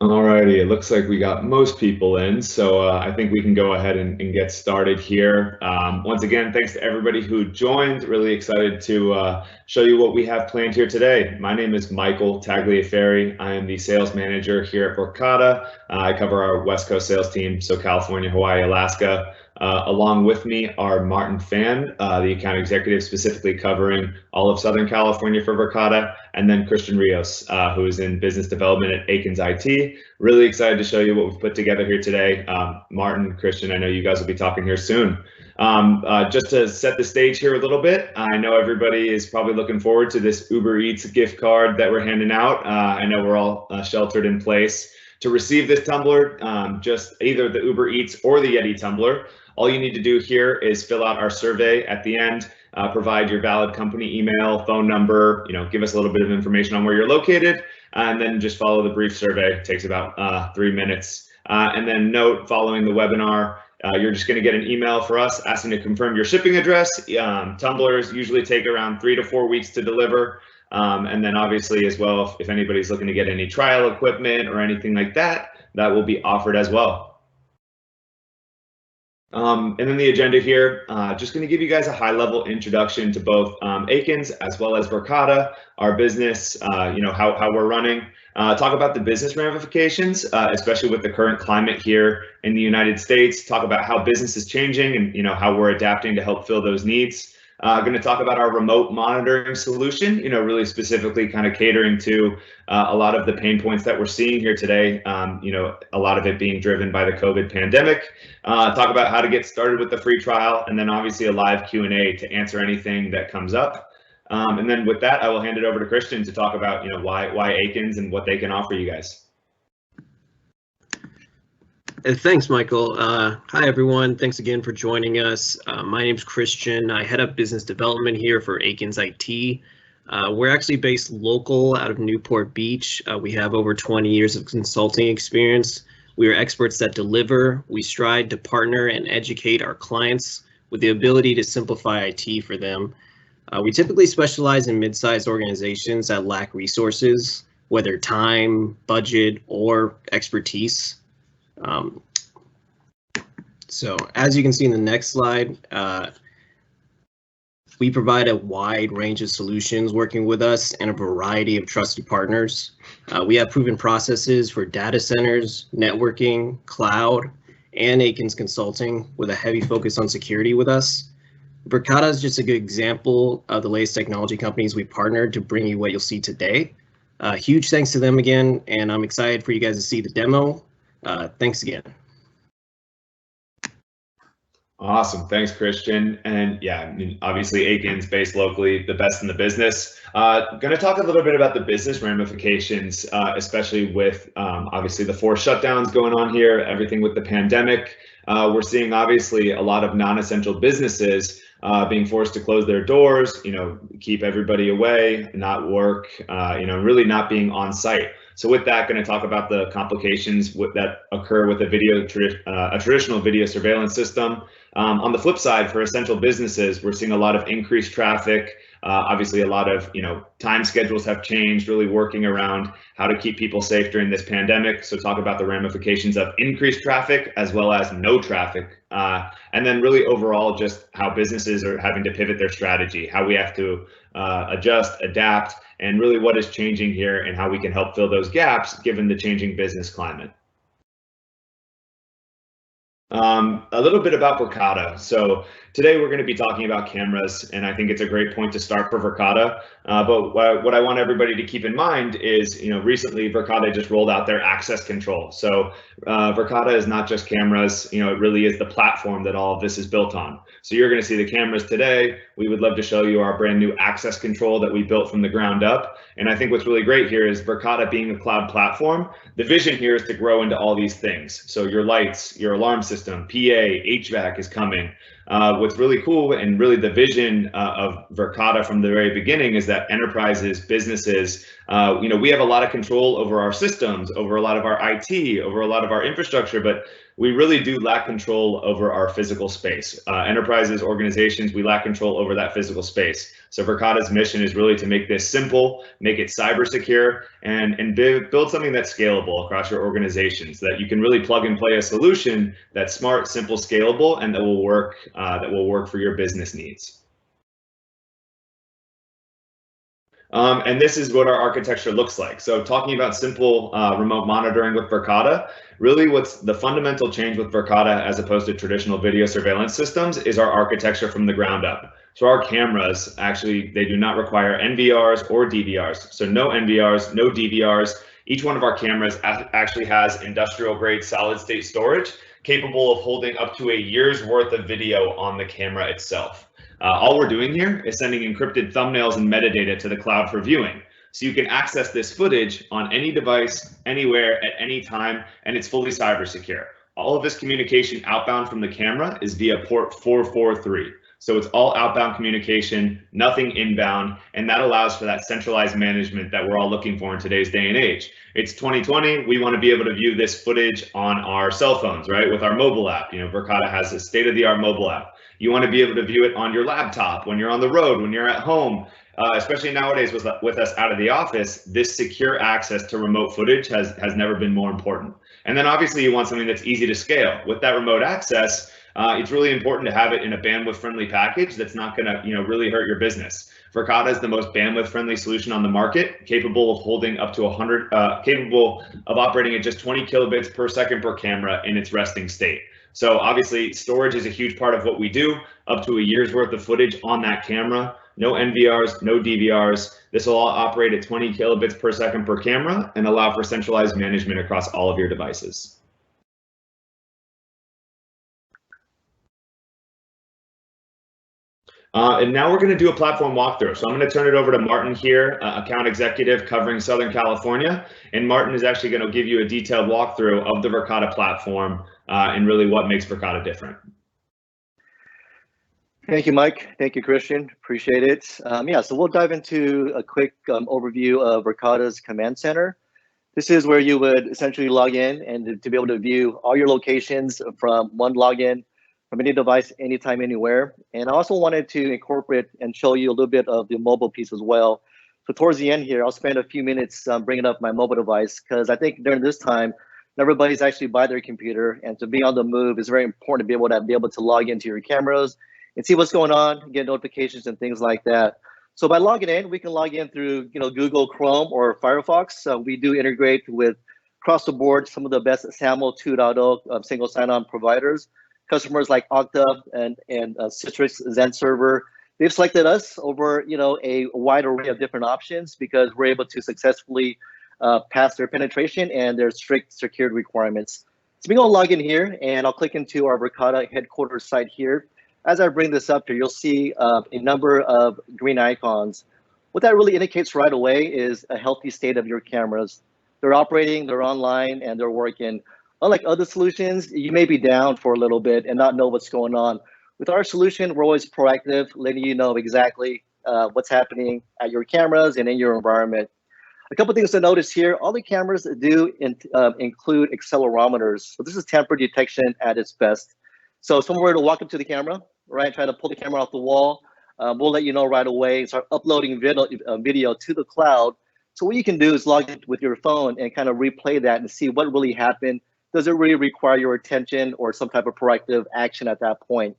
Alrighty, it looks like we got most people in, so I think we can go ahead and get started here. Once again, thanks to everybody who joined. Really excited to show you what we have planned here today. My name is Michael Tagliaferri. I am the sales manager here at Verkada. I cover our West Coast sales team, so California, Hawaii, Alaska. Along with me are Martin Fan, the account executive specifically covering all of Southern California for Verkada, and then Christian Rios, who is in business development at Akins IT. Really excited to show you what we've put together here today. Martin, Christian, I know you guys will be talking here soon. Just to set the stage here a little bit, I know everybody is probably looking forward to this Uber Eats gift card that we're handing out. I know we're all sheltered in place. To receive this tumbler, just either the Uber Eats or the Yeti tumbler, all you need to do here is fill out our survey at the end, provide your valid company email, phone number, give us a little bit of information on where you're located, and then just follow the brief survey. It takes about 3 minutes. And then note, following the webinar, you're just going to get an email for us asking to confirm your shipping address. Tumblers usually take around 3 to 4 weeks to deliver. And then obviously as well, if anybody's looking to get any trial equipment or anything like that, that will be offered as well. And then the agenda here, just going to give you guys a high-level introduction to both Akins as well as Verkada, our business, how we're running. Talk about the business ramifications, especially with the current climate here in the United States. Talk about how business is changing and how we're adapting to help fill those needs. Going to talk about our remote monitoring solution, really specifically kind of catering to a lot of the pain points that we're seeing here today, a lot of it being driven by the COVID pandemic. Talk about how to get started with the free trial, and then obviously a live Q&A to answer anything that comes up. And then with that, I will hand it over to Christian to talk about why Akins and what they can offer you guys. Thanks, Michael. Hi, everyone. Thanks again for joining us. My name's Christian. I head up business development here for Akins IT. We're actually based local out of Newport Beach. We have over 20 years of consulting experience. We are experts that deliver. We strive to partner and educate our clients with the ability to simplify IT for them. We typically specialize in mid-sized organizations that lack resources, whether time, budget, or expertise. So as you can see in the next slide, we provide a wide range of solutions working with us and a variety of trusted partners. We have proven processes for data centers, networking, cloud, and Akins consulting with a heavy focus on security with us. Verkada is just a good example of the latest technology companies we partnered to bring you what you'll see today. Huge thanks to them again, and I'm excited for you guys to see the demo. Thanks again. Awesome, thanks, Christian. And yeah, obviously Akins based locally, the best in the business. Going to talk a little bit about the business ramifications, especially with obviously the 4 shutdowns going on here, everything with the pandemic. We're seeing obviously a lot of non-essential businesses being forced to close their doors, keep everybody away, not work, really not being on site. So with that, going to talk about the complications that occur with a traditional video surveillance system. On the flip side, for essential businesses, we're seeing a lot of increased traffic. Obviously, a lot of time schedules have changed, really working around how to keep people safe during this pandemic. So talk about the ramifications of increased traffic as well as no traffic. And then really overall, just how businesses are having to pivot their strategy, how we have to adjust, adapt, and really what is changing here and how we can help fill those gaps given the changing business climate. A little bit about Verkada. So today we're going to be talking about cameras, and I think it's a great point to start for Verkada. But what I want everybody to keep in mind is, recently Verkada just rolled out their access control. So Verkada is not just cameras, it really is the platform that all of this is built on. So you're going to see the cameras today. We would love to show you our brand new access control that we built from the ground up. And I think what's really great here is Verkada being a cloud platform, the vision here is to grow into all these things. So your lights, your alarm system, PA, HVAC is coming. What's really cool and really the vision of Verkada from the very beginning is that enterprises, businesses, we have a lot of control over our systems, over a lot of our IT, over a lot of our infrastructure, but we really do lack control over our physical space. Enterprises, organizations, we lack control over that physical space. So Verkada's mission is really to make this simple, make it cyber secure, and build something that's scalable across your organization so that you can really plug and play a solution that's smart, simple, scalable, and that will work for your business needs. And this is what our architecture looks like. So talking about simple remote monitoring with Verkada, really what's the fundamental change with Verkada as opposed to traditional video surveillance systems is our architecture from the ground up. So our cameras, actually, they do not require NVRs or DVRs. So no NVRs, no DVRs. Each one of our cameras actually has industrial grade solid state storage capable of holding up to a year's worth of video on the camera itself. All we're doing here is sending encrypted thumbnails and metadata to the cloud for viewing. So you can access this footage on any device, anywhere, at any time, and it's fully cyber secure. All of this communication outbound from the camera is via port 443. So it's all outbound communication, nothing inbound, and that allows for that centralized management that we're all looking for in today's day and age. It's 2020, we want to be able to view this footage on our cell phones, right? With our mobile app. Verkada has a state-of-the-art mobile app. You want to be able to view it on your laptop, when you're on the road, when you're at home, especially nowadays with us out of the office. This secure access to remote footage has never been more important. And then obviously you want something that's easy to scale. With that remote access, it's really important to have it in a bandwidth-friendly package that's not going to, really hurt your business. Verkada is the most bandwidth-friendly solution on the market, capable of holding up to 100, capable of operating at just 20 kilobits per second per camera in its resting state. So obviously, storage is a huge part of what we do. Up to a year's worth of footage on that camera. No NVRs, no DVRs. This will all operate at 20 kilobits per second per camera and allow for centralized management across all of your devices. And now we're going to do a platform walkthrough. So I'm going to turn it over to Martin here, account executive covering Southern California. And Martin is actually going to give you a detailed walkthrough of the Verkada platform and really what makes Verkada different. Thank you, Mike. Thank you, Christian. Appreciate it. So we'll dive into a quick overview of Verkada's command center. This is where you would essentially log in and to be able to view all your locations from one login from any device, anytime, anywhere. And I also wanted to incorporate and show you a little bit of the mobile piece as well. So towards the end here, I'll spend a few minutes bringing up my mobile device, because I think during this time, everybody's actually by their computer, and to be on the move is very important to be able to log into your cameras and see what's going on, get notifications and things like that. So by logging in, we can log in through Google Chrome or Firefox. So we do integrate with across the board some of the best SAML 2.0 single sign-on providers. Customers like Okta and Citrix Zen Server, they've selected us over a wide array of different options because we're able to successfully pass their penetration and their strict security requirements. So we're going to log in here, and I'll click into our Verkada headquarters site here. As I bring this up here, you'll see a number of green icons. What that really indicates right away is a healthy state of your cameras. They're operating, they're online, and they're working. Unlike other solutions, you may be down for a little bit and not know what's going on. With our solution, we're always proactive, letting you know exactly what's happening at your cameras and in your environment. A couple things to notice here, all the cameras do include accelerometers. So this is tamper detection at its best. So if someone were to walk up to the camera, right, try to pull the camera off the wall, we'll let you know right away, start uploading video to the cloud. So what you can do is log in with your phone and kind of replay that and see what really happened. Does it really require your attention or some type of proactive action at that point?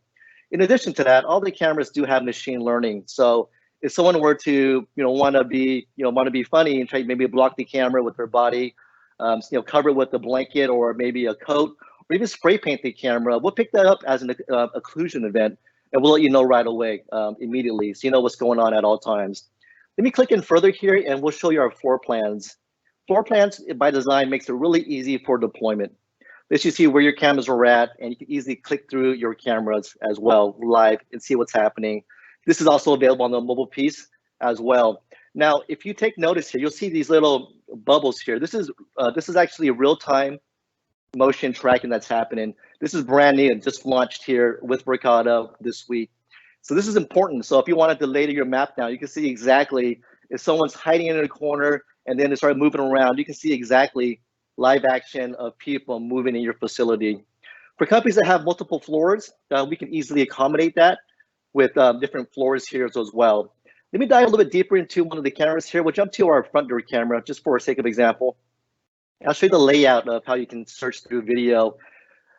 In addition to that, all the cameras do have machine learning. So if someone were to, want to be funny and try to maybe block the camera with their body, cover it with a blanket or maybe a coat, or even spray paint the camera, we'll pick that up as an occlusion event, and we'll let you know right away, immediately, so you know what's going on at all times. Let me click in further here, and we'll show you our floor plans. Floor plans, by design, makes it really easy for deployment. Lets you see where your cameras are at, and you can easily click through your cameras as well, live, and see what's happening. This is also available on the mobile piece as well. Now, if you take notice here, you'll see these little bubbles here. This is actually a real-time motion tracking that's happening. This is brand new and just launched here with Verkada this week. So this is important. So if you wanted to lay to your map now, you can see exactly if someone's hiding in a corner and then they start moving around, you can see exactly live action of people moving in your facility. For companies that have multiple floors, we can easily accommodate that with different floors here as well. Let me dive a little bit deeper into one of the cameras here. We'll jump to our front door camera just for sake of example. I'll show you the layout of how you can search through video.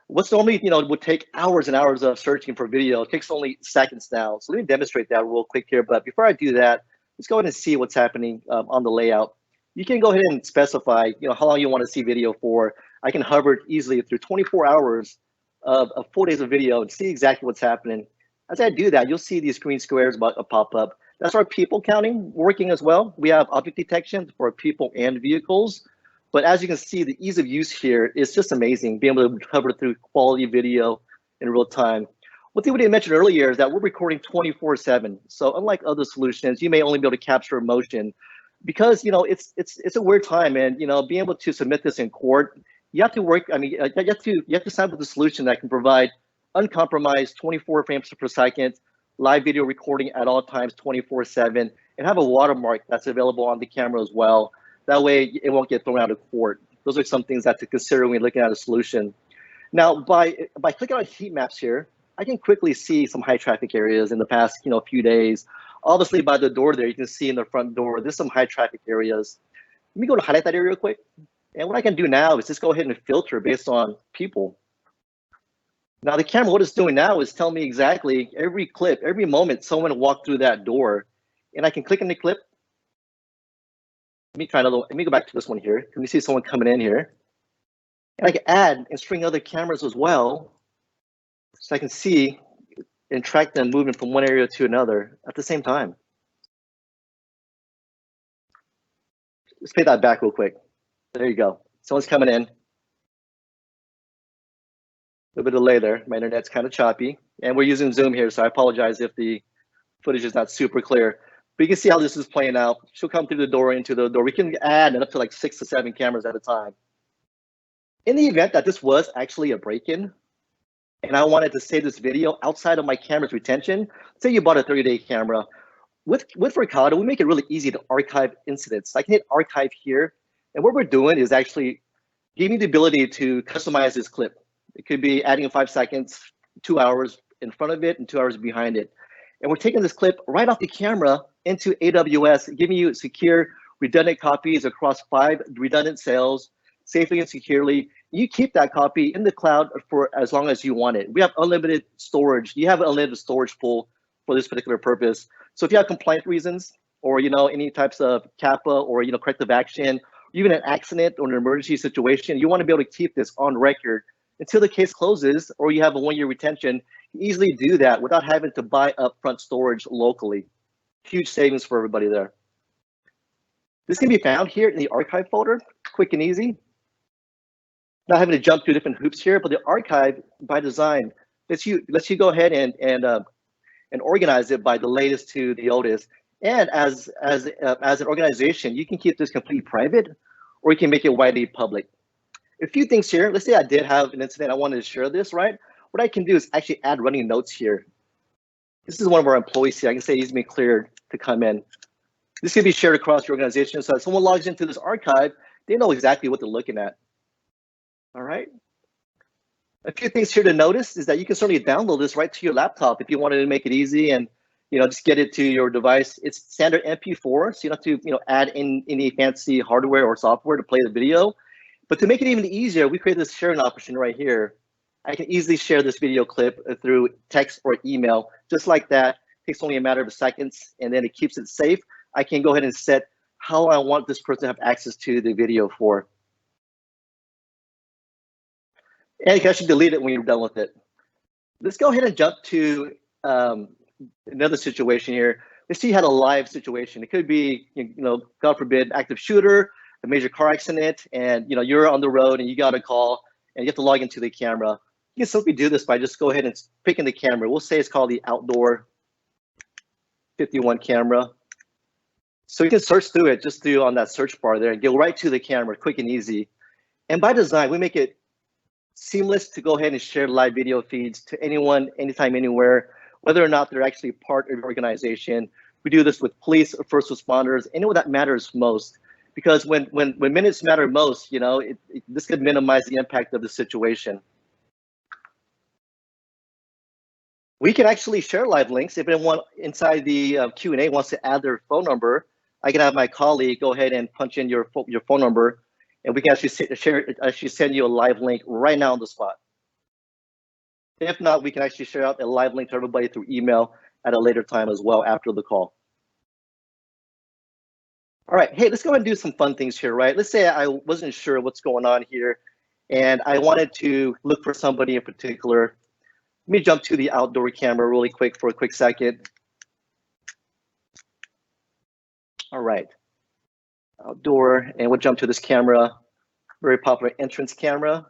What's normally, would take hours and hours of searching for video, it takes only seconds now. So let me demonstrate that real quick here. But before I do that, let's go ahead and see what's happening on the layout. You can go ahead and specify, how long you want to see video for. I can hover easily through 24 hours of 4 days of video and see exactly what's happening. As I do that, you'll see these green squares pop up. That's our people counting working as well. We have object detection for people and vehicles. But as you can see, the ease of use here is just amazing, being able to cover through quality video in real time. One thing we didn't mention earlier is that we're recording 24/7. So unlike other solutions, you may only be able to capture motion because, it's a weird time, and, being able to submit this in court, you have to work, you have to sign with a solution that can provide uncompromised 24 frames per second, live video recording at all times 24/7, and have a watermark that's available on the camera as well. That way it won't get thrown out of court. Those are some things that to consider when you're looking at a solution. Now, by clicking on heat maps here, I can quickly see some high traffic areas in the past, few days. Obviously by the door there, you can see in the front door, there's some high traffic areas. Let me go to highlight that area real quick. And what I can do now is just go ahead and filter based on people. Now the camera, what it's doing now is telling me exactly every clip, every moment someone walked through that door. And I can click on the clip. Let me go back to this one here. Can we see someone coming in here? And I can add and string other cameras as well, so I can see and track them moving from one area to another at the same time. Let's play that back real quick. There you go. Someone's coming in. A little bit of delay there. My internet's kind of choppy. And we're using Zoom here, so I apologize if the footage is not super clear. But you can see how this is playing out. She'll come through the door, into the door. We can add up to like 6 to 7 cameras at a time. In the event that this was actually a break-in, and I wanted to save this video outside of my camera's retention, say you bought a 30-day camera, with Verkada, we make it really easy to archive incidents. I can hit archive here, and what we're doing is actually giving the ability to customize this clip. It could be adding 5 seconds, 2 hours in front of it, and 2 hours behind it. And we're taking this clip right off the camera into AWS, giving you secure, redundant copies across 5 redundant cells, safely and securely. You keep that copy in the cloud for as long as you want it. We have unlimited storage. You have an unlimited storage pool for this particular purpose. So if you have compliance reasons, or any types of CAPA or corrective action, even an accident or an emergency situation, you want to be able to keep this on record until the case closes, or you have a 1-year retention. Easily do that without having to buy upfront storage locally. Huge savings for everybody there. This can be found here in the archive folder, quick and easy. Not having to jump through different hoops here, but the archive by design lets you go ahead and organize it by the latest to the oldest. And as an organization, you can keep this completely private, or you can make it widely public. A few things here. Let's say I did have an incident. I wanted to share this, right? What I can do is actually add running notes here. This is one of our employees here. I can say he's been cleared to come in. This can be shared across your organization. So if someone logs into this archive, they know exactly what they're looking at. All right. A few things here to notice is that you can certainly download this right to your laptop if you wanted to make it easy and just get it to your device. It's standard MP4, so you don't have to add in any fancy hardware or software to play the video. But to make it even easier, we created this sharing option right here. I can easily share this video clip through text or email, just like that. It takes only a matter of seconds, and then it keeps it safe. I can go ahead and set how I want this person to have access to the video for. And you can actually delete it when you're done with it. Let's go ahead and jump to another situation here. Let's see you had a live situation. It could be, God forbid, active shooter, a major car accident, and you're on the road and you got a call and you have to log into the camera. You can simply do this by just go ahead and picking the camera. We'll say it's called the Outdoor 51 camera. So you can search through it just on that search bar there and go right to the camera, quick and easy. And by design, we make it seamless to go ahead and share live video feeds to anyone, anytime, anywhere, whether or not they're actually part of your organization. We do this with police or first responders, anyone that matters most. Because when minutes matter most, this could minimize the impact of the situation. We can actually share live links. If anyone inside the Q&A wants to add their phone number, I can have my colleague go ahead and punch in your phone number, and we can actually send you a live link right now on the spot. If not, we can actually share out a live link to everybody through email at a later time as well after the call. All right, hey, let's go ahead and do some fun things here, right? Let's say I wasn't sure what's going on here, and I wanted to look for somebody in particular. Let me jump to the outdoor camera really quick for a quick second. All right, outdoor, and we'll jump to this camera, very popular entrance camera.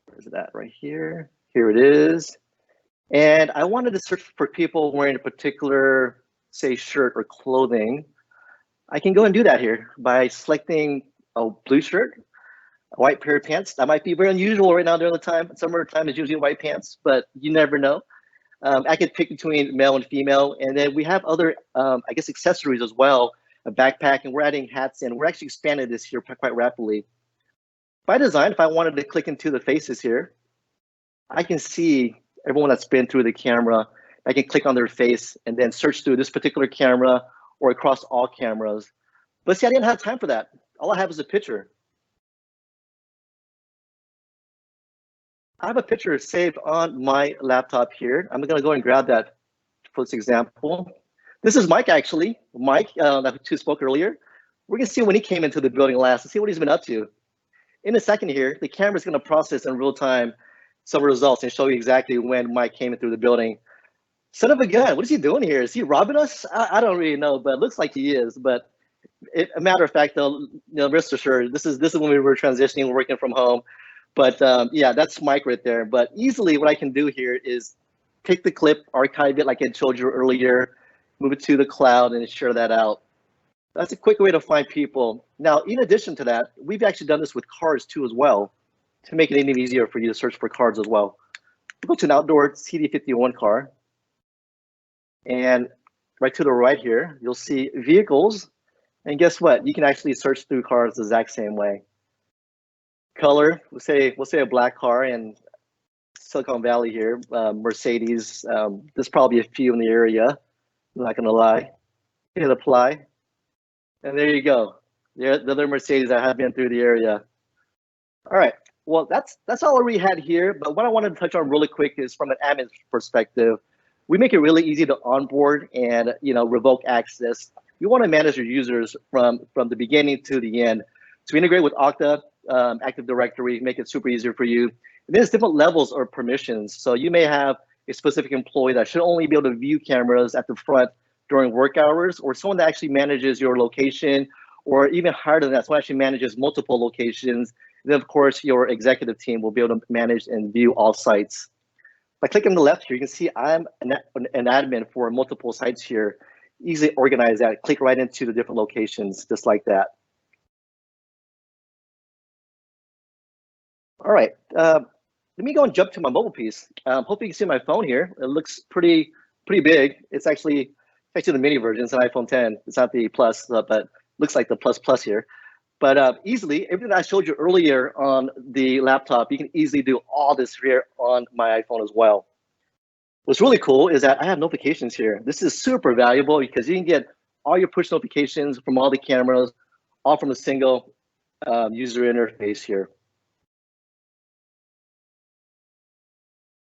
Where is that? Right here. Here it is. And I wanted to search for people wearing a particular, say, shirt or clothing. I can go and do that here by selecting a blue shirt, a white pair of pants. That might be very unusual right now during the time. Summertime is usually white pants, but you never know. I could pick between male and female, and then we have other, I guess, accessories as well, a backpack, and we're adding hats in. We're actually expanding this here quite rapidly. By design, if I wanted to click into the faces here, I can see everyone that's been through the camera. I can click on their face and then search through this particular camera or across all cameras. But see, I didn't have time for that. All I have is a picture. I have a picture saved on my laptop here. I'm gonna go and grab that for this example. This is Mike, actually. Mike, who spoke earlier. We're gonna see when he came into the building last and see what he's been up to. In a second here, the camera's gonna process in real time some results and show you exactly when Mike came in through the building. Son of a gun, what is he doing here? Is he robbing us? I don't really know, but it looks like he is. But a matter of fact, though, rest assured, this is when we were transitioning, working from home. But yeah, that's Mike right there. But easily what I can do here is take the clip, archive it like I told you earlier, move it to the cloud and share that out. That's a quick way to find people. Now, in addition to that, we've actually done this with cars too as well, to make it even easier for you to search for cars as well. We'll go to an outdoor CD51 car. And right to the right here, you'll see vehicles. And guess what? You can actually search through cars the exact same way. Color, we'll say a black car in Silicon Valley here, Mercedes. There's probably a few in the area. I'm not gonna lie. Hit apply, and there you go. The other Mercedes that have been through the area. All right. Well, that's all we had here. But what I wanted to touch on really quick is from an admin perspective, we make it really easy to onboard and revoke access. You want to manage your users from the beginning to the end. So we integrate with Okta, Active Directory, make it super easier for you. And there's different levels or permissions. So you may have a specific employee that should only be able to view cameras at the front during work hours, or someone that actually manages your location, or even higher than that, someone actually manages multiple locations. And then of course, your executive team will be able to manage and view all sites. By clicking on the left here, you can see I'm an admin for multiple sites here. Easily organize that, click right into the different locations, just like that. All right, let me go and jump to my mobile piece. Hopefully you can see my phone here. It looks pretty big. It's actually the mini version. It's an iPhone 10. It's not the Plus, but looks like the Plus here. But easily, everything that I showed you earlier on the laptop, you can easily do all this here on my iPhone as well. What's really cool is that I have notifications here. This is super valuable because you can get all your push notifications from all the cameras, all from a single user interface here.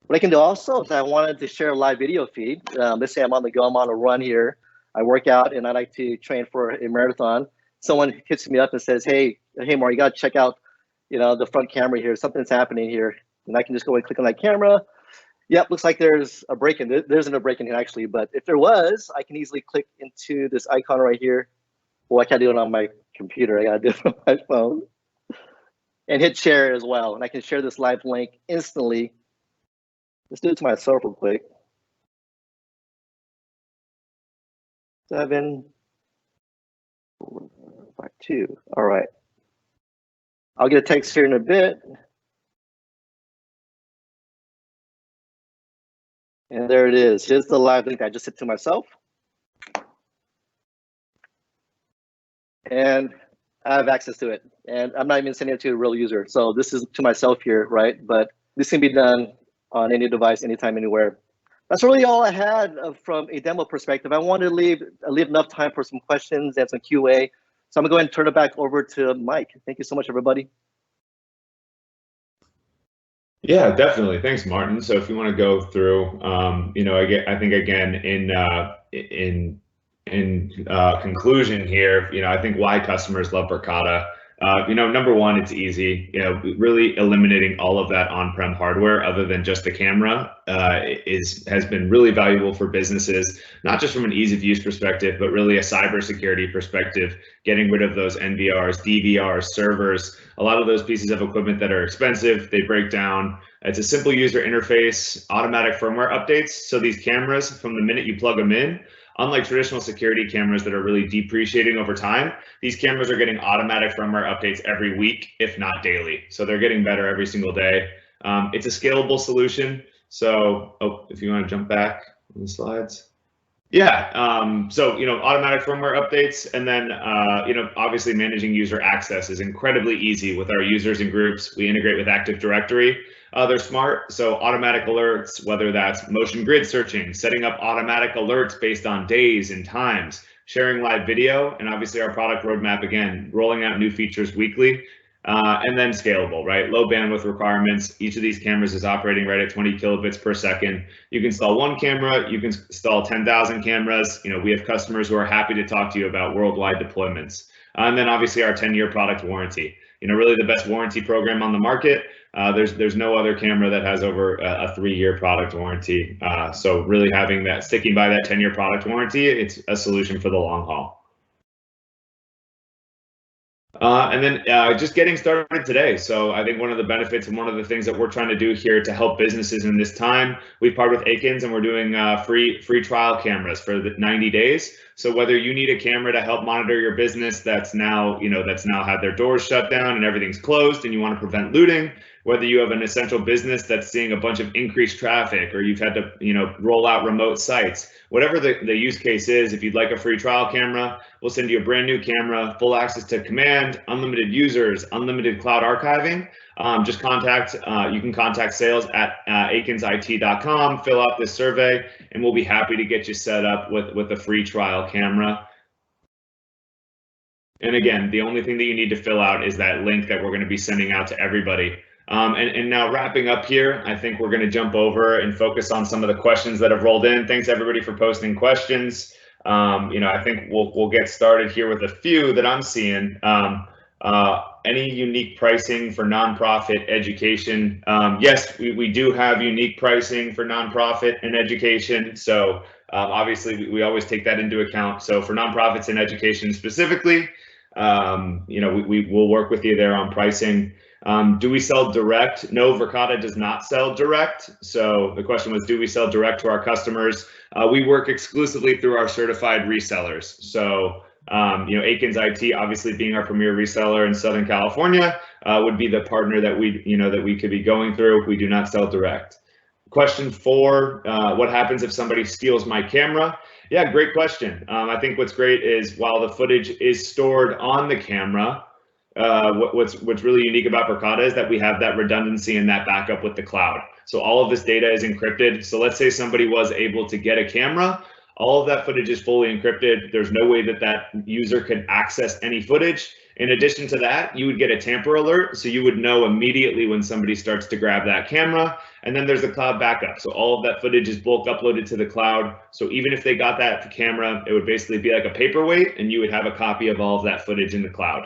What I can do also is I wanted to share a live video feed. Let's say I'm on the go, I'm on a run here. I work out and I like to train for a marathon. Someone hits me up and says, hey Mark, you gotta check out the front camera here. Something's happening here. And I can just go and click on that camera. Yep, looks like there's a break-in. There isn't a break-in here actually, but if there was, I can easily click into this icon right here. Well, I can't do it on my computer. I gotta do it on my phone. And hit share as well. And I can share this live link instantly. Let's do it to myself real quick. 7, 4, 5, 2. All right. I'll get a text here in a bit. And there it is. Here's the live link I just sent to myself. And I have access to it. And I'm not even sending it to a real user. So this is to myself here, right? But this can be done on any device, anytime, anywhere. That's really all I had from a demo perspective. I wanted to leave enough time for some questions and some QA. So I'm gonna go ahead and turn it back over to Mike. Thank you so much, everybody. Yeah, definitely. Thanks, Martin. So if you want to go through, I think again in conclusion here, I think why customers love Verkada. Number one, it's easy. Really eliminating all of that on-prem hardware other than just the camera has been really valuable for businesses, not just from an ease of use perspective, but really a cybersecurity perspective. Getting rid of those NVRs, DVRs, servers, a lot of those pieces of equipment that are expensive, they break down. It's a simple user interface, automatic firmware updates. So these cameras, from the minute you plug them in, unlike traditional security cameras that are really depreciating over time, these cameras are getting automatic firmware updates every week, if not daily. So they're getting better every single day. It's a scalable solution. So, if you want to jump back on the slides. Yeah, automatic firmware updates, and then, obviously managing user access is incredibly easy with our users and groups. We integrate with Active Directory. They're smart, so automatic alerts, whether that's motion grid searching, setting up automatic alerts based on days and times, sharing live video, and obviously our product roadmap, again, rolling out new features weekly, and then scalable, right? Low bandwidth requirements. Each of these cameras is operating right at 20 kilobits per second. You can install one camera, you can install 10,000 cameras. We have customers who are happy to talk to you about worldwide deployments. And then obviously our 10-year product warranty. Really the best warranty program on the market. There's no other camera that has over a 3-year product warranty. So really sticking by that 10-year product warranty, it's a solution for the long haul. And then just getting started today. So I think one of the benefits and one of the things that we're trying to do here to help businesses in this time, we've partnered with Akins and we're doing free trial cameras for the 90 days. So whether you need a camera to help monitor your business that's now had their doors shut down and everything's closed and you want to prevent looting, whether you have an essential business that's seeing a bunch of increased traffic or you've had to roll out remote sites, whatever the use case is, if you'd like a free trial camera, we'll send you a brand new camera, full access to command, unlimited users, unlimited cloud archiving. You can contact sales at akinsit.com, fill out this survey, and we'll be happy to get you set up with a free trial camera. And again, the only thing that you need to fill out is that link that we're going to be sending out to everybody. And now wrapping up here, I think we're going to jump over and focus on some of the questions that have rolled in. Thanks everybody for posting questions. I think we'll get started here with a few that I'm seeing. Any unique pricing for nonprofit education? Yes, we do have unique pricing for nonprofit and education. So obviously we always take that into account. So for nonprofits and education specifically, we will work with you there on pricing. Do we sell direct? No, Verkada does not sell direct. So the question was, do we sell direct to our customers? We work exclusively through our certified resellers. So, Akins IT, obviously being our premier reseller in Southern California, would be the partner that we could be going through. We do not sell direct. Question 4, what happens if somebody steals my camera? Yeah, great question. I think what's great is while the footage is stored on the camera, what's really unique about Verkada is that we have that redundancy and that backup with the cloud. So all of this data is encrypted. So let's say somebody was able to get a camera, all of that footage is fully encrypted. There's no way that user could access any footage. In addition to that, you would get a tamper alert. So you would know immediately when somebody starts to grab that camera. And then there's the cloud backup. So all of that footage is bulk uploaded to the cloud. So even if they got that camera, it would basically be like a paperweight and you would have a copy of all of that footage in the cloud.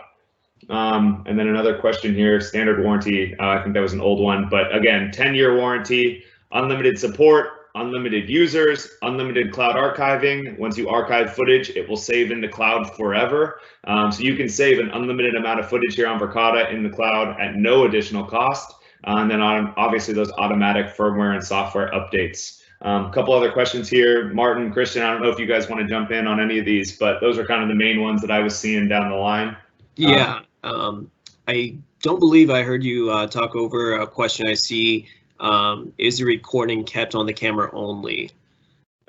And then another question here, standard warranty. I think that was an old one, but again, 10-year warranty, unlimited support, unlimited users, unlimited cloud archiving. Once you archive footage, it will save in the cloud forever. So you can save an unlimited amount of footage here on Verkada in the cloud at no additional cost. And then obviously those automatic firmware and software updates. A couple other questions here. Martin, Christian, I don't know if you guys want to jump in on any of these, but those are kind of the main ones that I was seeing down the line. Yeah, I don't believe I heard you talk over a question I see. Is the recording kept on the camera only?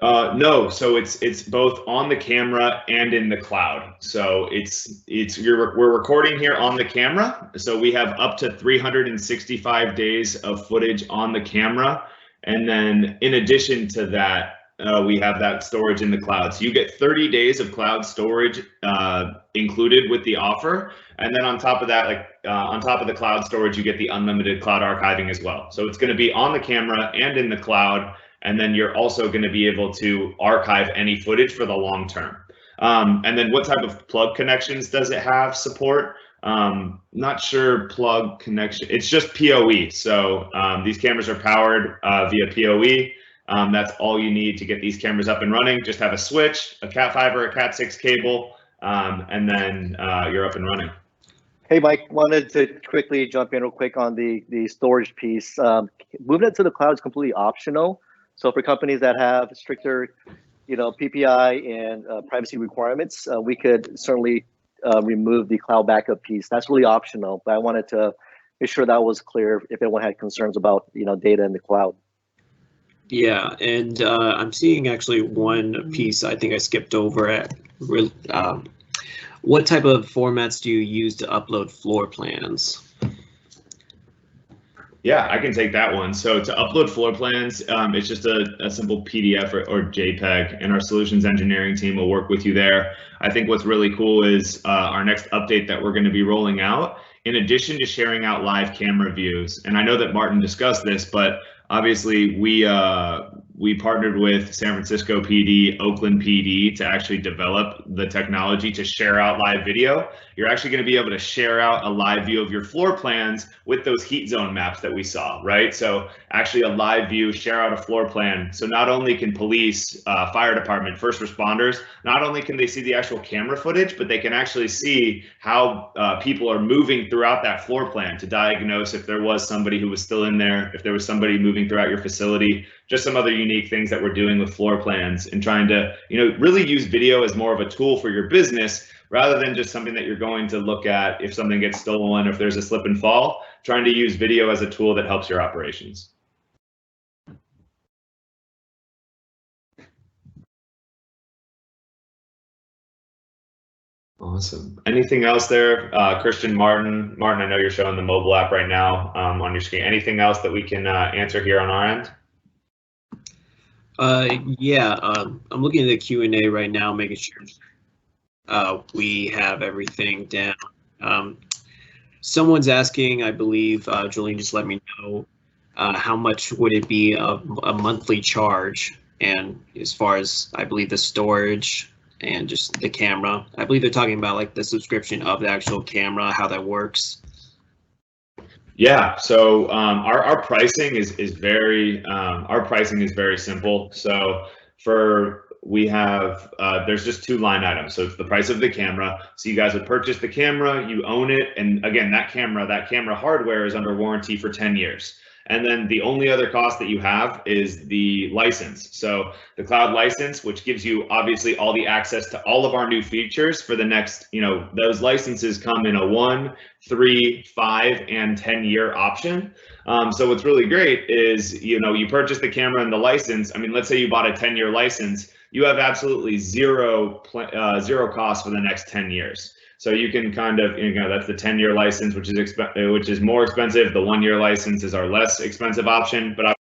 No, so it's both on the camera and in the cloud. So we're recording here on the camera. So we have up to 365 days of footage on the camera. And then in addition to that, we have that storage in the cloud. So you get 30 days of cloud storage included with the offer. And then on top of that, on top of the cloud storage, you get the unlimited cloud archiving as well. So it's going to be on the camera and in the cloud. And then you're also going to be able to archive any footage for the long term. And then what type of plug connections does it have support? Not sure plug connection. It's just PoE. So these cameras are powered via PoE. That's all you need to get these cameras up and running. Just have a switch, a Cat5 or a Cat6 cable, and then you're up and running. Hey, Mike, wanted to quickly jump in real quick on the storage piece. Moving it to the cloud is completely optional. So for companies that have stricter, PPI and privacy requirements, we could certainly remove the cloud backup piece. That's really optional, but I wanted to make sure that was clear if anyone had concerns about data in the cloud. Yeah, and I'm seeing actually one piece I think I skipped over at. What type of formats do you use to upload floor plans? Yeah, I can take that one. So to upload floor plans, it's just a simple PDF or JPEG, and our solutions engineering team will work with you there. I think what's really cool is our next update that we're going to be rolling out, in addition to sharing out live camera views. And I know that Martin discussed this, but obviously we partnered with San Francisco PD, Oakland PD to actually develop the technology to share out live video. You're actually going to be able to share out a live view of your floor plans with those heat zone maps that we saw, right? So actually a live view, share out a floor plan. So not only can police, fire department, first responders, not only can they see the actual camera footage, but they can actually see how people are moving throughout that floor plan to diagnose if there was somebody who was still in there, if there was somebody moving throughout your facility, just some other unique things that we're doing with floor plans and trying to, really use video as more of a tool for your business rather than just something that you're going to look at if something gets stolen or if there's a slip and fall, trying to use video as a tool that helps your operations. Awesome. Anything else there, Christian, Martin? Martin, I know you're showing the mobile app right now on your screen. Anything else that we can answer here on our end? Yeah, I'm looking at the Q&A right now, making sure we have everything down. Someone's asking, I believe, Julian just let me know, how much would it be a monthly charge? And as far as, I believe, the storage and just the camera, I believe they're talking about like the subscription of the actual camera, how that works. Yeah, so our pricing is very simple. So we have there's just two line items. So it's the price of the camera. So you guys would purchase the camera, you own it, and again, that camera hardware is under warranty for 10 years. And then the only other cost that you have is the license. So the cloud license, which gives you obviously all the access to all of our new features for the next, those licenses come in a 1, 3, 5, and 10-year option. So what's really great is, you purchase the camera and the license. I mean, let's say you bought a 10-year license, you have absolutely zero cost for the next 10 years. So you can kind of, that's the 10-year license, which is more expensive. The 1-year license is our less expensive option, but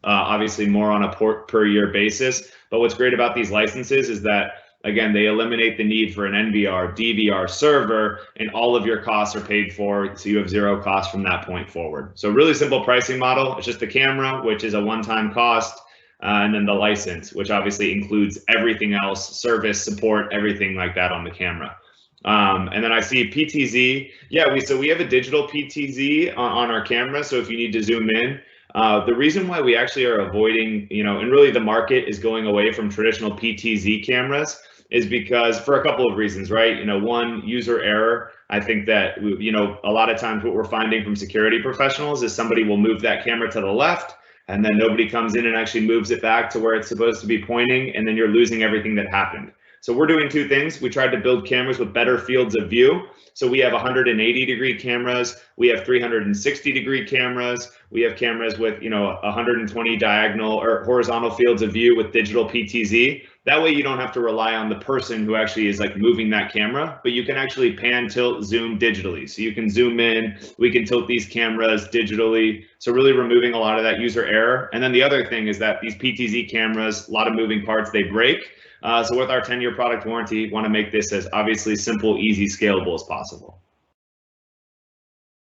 obviously more on a per year basis. But what's great about these licenses is that, again, they eliminate the need for an NVR, DVR server, and all of your costs are paid for, so you have zero cost from that point forward. So really simple pricing model. It's just the camera, which is a one-time cost, and then the license, which obviously includes everything else, service, support, everything like that on the camera. And then I see PTZ. Yeah, we have a digital PTZ on our camera. So if you need to zoom in, the reason why we actually are avoiding, and really the market is going away from traditional PTZ cameras is because for a couple of reasons, right? One, user error. I think that, a lot of times what we're finding from security professionals is somebody will move that camera to the left, and then nobody comes in and actually moves it back to where it's supposed to be pointing, and then you're losing everything that happened. So we're doing two things. We tried to build cameras with better fields of view. So we have 180-degree cameras, we have 360-degree cameras, we have cameras with 120 diagonal or horizontal fields of view with digital PTZ. That way you don't have to rely on the person who actually is like moving that camera, but you can actually pan, tilt, zoom digitally. So you can zoom in, we can tilt these cameras digitally. So really removing a lot of that user error. And then the other thing is that these PTZ cameras, a lot of moving parts, they break. So with our 10-year product warranty, want to make this as obviously simple, easy, scalable as possible.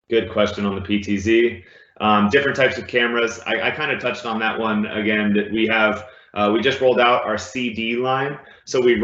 Good question on the PTZ. Different types of cameras. I kind of touched on that one again. That we have. We just rolled out our CD line. So we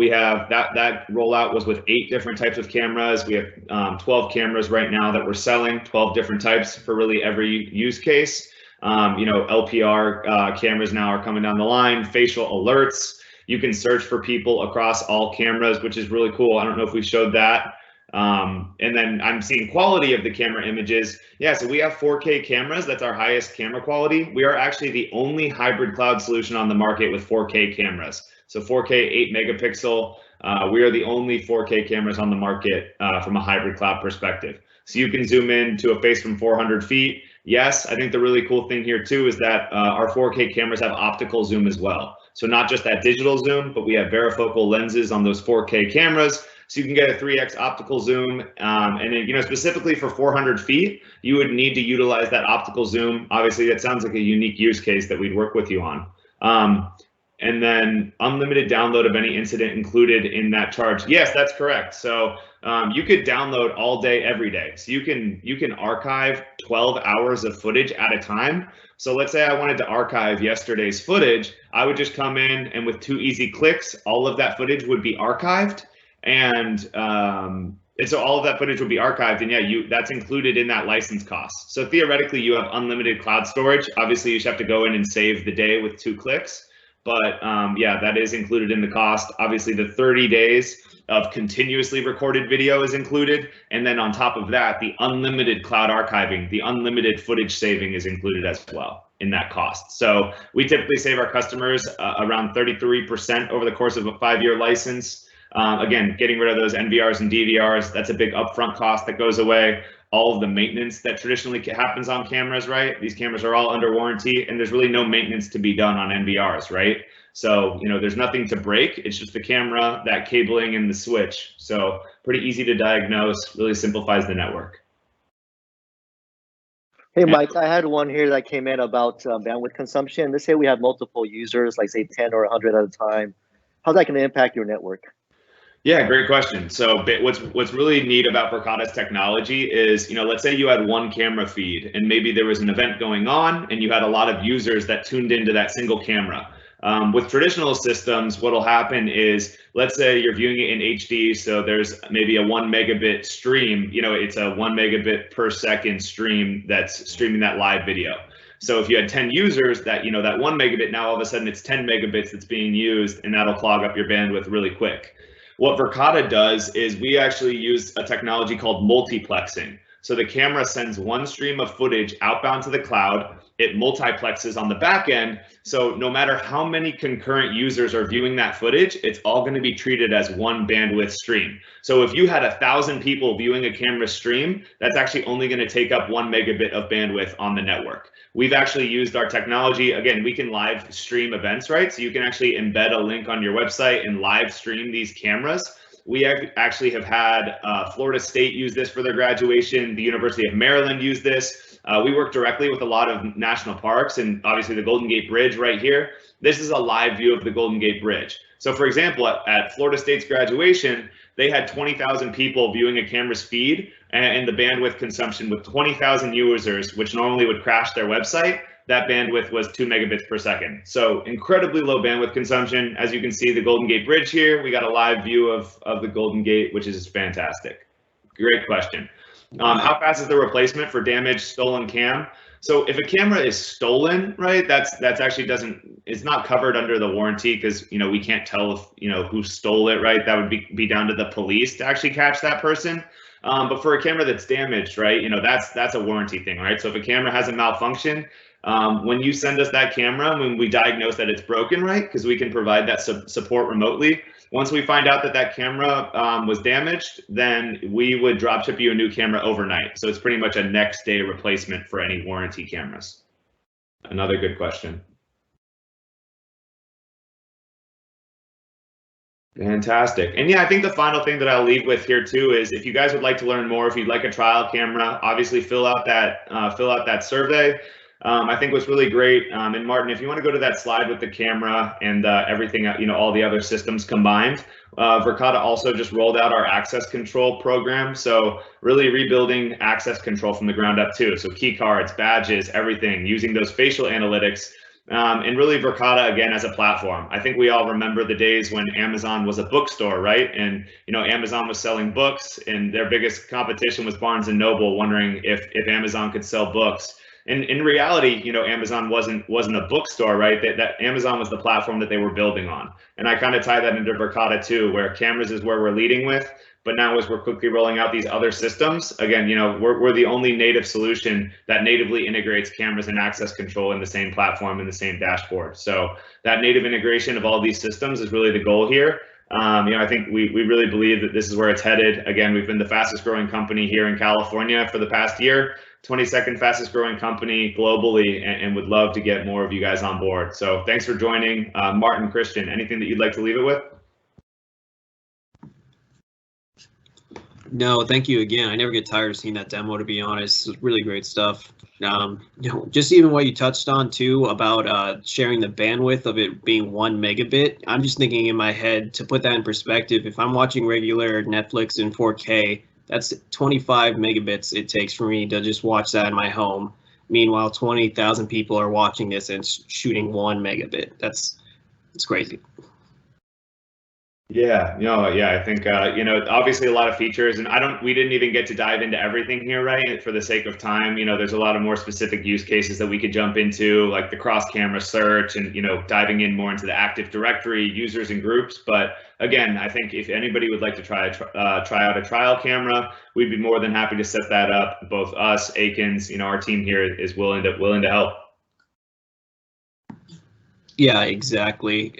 have that rollout was with 8 different types of cameras. We have 12 cameras right now that we're selling. 12 different types for really every use case. LPR cameras now are coming down the line. Facial alerts. You can search for people across all cameras, which is really cool. I don't know if we showed that. And then I'm seeing quality of the camera images. Yeah, so we have 4K cameras. That's our highest camera quality. We are actually the only hybrid cloud solution on the market with 4K cameras. So 4K 8 megapixel. We are the only 4K cameras on the market from a hybrid cloud perspective. So you can zoom in to a face from 400 feet. Yes, I think the really cool thing here too is that our 4K cameras have optical zoom as well. So not just that digital zoom, but we have varifocal lenses on those 4K cameras. So you can get a 3x optical zoom, and then, specifically for 400 feet, you would need to utilize that optical zoom. Obviously, that sounds like a unique use case that we'd work with you on. And then unlimited download of any incident included in that charge. Yes, that's correct. So you could download all day, every day. So you can archive 12 hours of footage at a time. So let's say I wanted to archive yesterday's footage. I would just come in and with 2 easy clicks, all of that footage would be archived. And so all of that footage will be archived, and yeah, that's included in that license cost. So theoretically, you have unlimited cloud storage. Obviously, you should have to go in and save the day with 2 clicks. But yeah, that is included in the cost. Obviously, the 30 days of continuously recorded video is included. And then on top of that, the unlimited cloud archiving, the unlimited footage saving is included as well in that cost. So we typically save our customers around 33% over the course of a 5-year license. Again, getting rid of those NVRs and DVRs, that's a big upfront cost that goes away. All of the maintenance that traditionally happens on cameras, right? These cameras are all under warranty, and there's really no maintenance to be done on NVRs, right? So, there's nothing to break. It's just the camera, that cabling, and the switch. So pretty easy to diagnose, really simplifies the network. Hey, Mike, I had one here that came in about bandwidth consumption. Let's say we have multiple users, like say 10 or 100 at a time. How's that going to impact your network? Yeah, great question. So what's really neat about Verkada's technology is, let's say you had one camera feed and maybe there was an event going on and you had a lot of users that tuned into that single camera. With traditional systems, what'll happen is, let's say you're viewing it in HD, so there's maybe a 1 megabit stream, it's a 1 megabit per second stream that's streaming that live video. So if you had 10 users, that that 1 megabit, now all of a sudden it's 10 megabits that's being used, and that'll clog up your bandwidth really quick. What Verkada does is we actually use a technology called multiplexing. So the camera sends one stream of footage outbound to the cloud. It multiplexes on the back end. So no matter how many concurrent users are viewing that footage, it's all going to be treated as one bandwidth stream. So if you had 1,000 people viewing a camera stream, that's actually only going to take up 1 megabit of bandwidth on the network. We've actually used our technology. Again, we can live stream events, right? So you can actually embed a link on your website and live stream these cameras. We actually have had Florida State use this for their graduation. The University of Maryland used this. We work directly with a lot of national parks, and obviously the Golden Gate Bridge right here. This is a live view of the Golden Gate Bridge. So for example, at Florida State's graduation, they had 20,000 people viewing a camera's feed, and the bandwidth consumption with 20,000 users, which normally would crash their website, that bandwidth was 2 megabits per second. So incredibly low bandwidth consumption. As you can see, the Golden Gate Bridge here, we got a live view of the Golden Gate, which is fantastic. Great question. How fast is the replacement for damaged, stolen cam? So if a camera is stolen, right, that's actually it's not covered under the warranty, because we can't tell if who stole it, right? That would be down to the police to actually catch that person. But for a camera that's damaged, right, that's a warranty thing, right? So if a camera has a malfunction, when you send us that camera, when we diagnose that it's broken, right, because we can provide that support remotely, Once we find out that that camera was damaged, then we would drop ship you a new camera overnight. So it's pretty much a next day replacement for any warranty cameras. Another good question. Fantastic. And yeah, I think the final thing that I'll leave with here too is if you guys would like to learn more, if you'd like a trial camera, obviously fill out that survey. I think what's really great, and Martin, if you want to go to that slide with the camera and everything, all the other systems combined, Verkada also just rolled out our access control program. So really rebuilding access control from the ground up too. So key cards, badges, everything, using those facial analytics. And really Verkada again as a platform. I think we all remember the days when Amazon was a bookstore, right? And Amazon was selling books, and their biggest competition was Barnes and Noble, wondering if Amazon could sell books. And in reality, Amazon wasn't a bookstore, right? That Amazon was the platform that they were building on. And I kind of tie that into Verkada too, where cameras is where we're leading with. But now as we're quickly rolling out these other systems, again, we're the only native solution that natively integrates cameras and access control in the same platform, in the same dashboard. So that native integration of all these systems is really the goal here. I think we really believe that this is where it's headed. Again, we've been the fastest growing company here in California for the past year, 22nd fastest growing company globally, and would love to get more of you guys on board. So thanks for joining. Martin, Christian, anything that you'd like to leave it with? No, thank you again. I never get tired of seeing that demo, to be honest. It's really great stuff. Just even what you touched on too about sharing the bandwidth of it being 1 megabit. I'm just thinking in my head, to put that in perspective, if I'm watching regular Netflix in 4K, that's 25 megabits it takes for me to just watch that in my home. Meanwhile, 20,000 people are watching this and it's shooting 1 megabit. It's crazy. Yeah, I think obviously a lot of features, and we didn't even get to dive into everything here, right? For the sake of time, there's a lot of more specific use cases that we could jump into, like the cross-camera search and diving in more into the Active Directory users and groups. But again, I think if anybody would like to try out a trial camera, we'd be more than happy to set that up. Both us, Akins, our team here is willing to help. Yeah, exactly.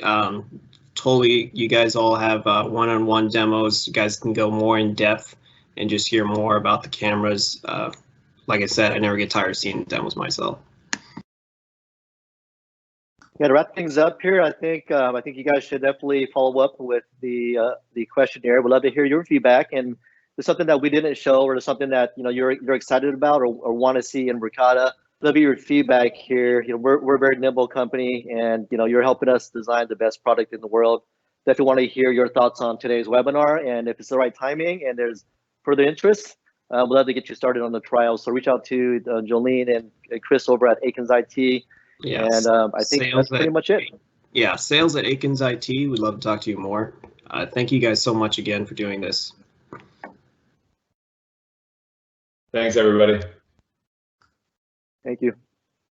Totally, you guys all have one-on-one demos. You guys can go more in depth and just hear more about the cameras. Like I said, I never get tired of seeing demos myself. Yeah, to wrap things up here, I think you guys should definitely follow up with the questionnaire. We'd love to hear your feedback, and there's something that we didn't show, or something that you're excited about or want to see in Verkada. Love your feedback here. We're a very nimble company, and you're helping us design the best product in the world. Definitely want to hear your thoughts on today's webinar, and if it's the right timing and there's further interest, we'd love to get you started on the trial. So reach out to Jolene and Chris over at Akins IT. Yeah, and I think that's pretty much it. Yeah, sales at Akins IT. We'd love to talk to you more. Thank you guys so much again for doing this. Thanks, everybody. Thank you.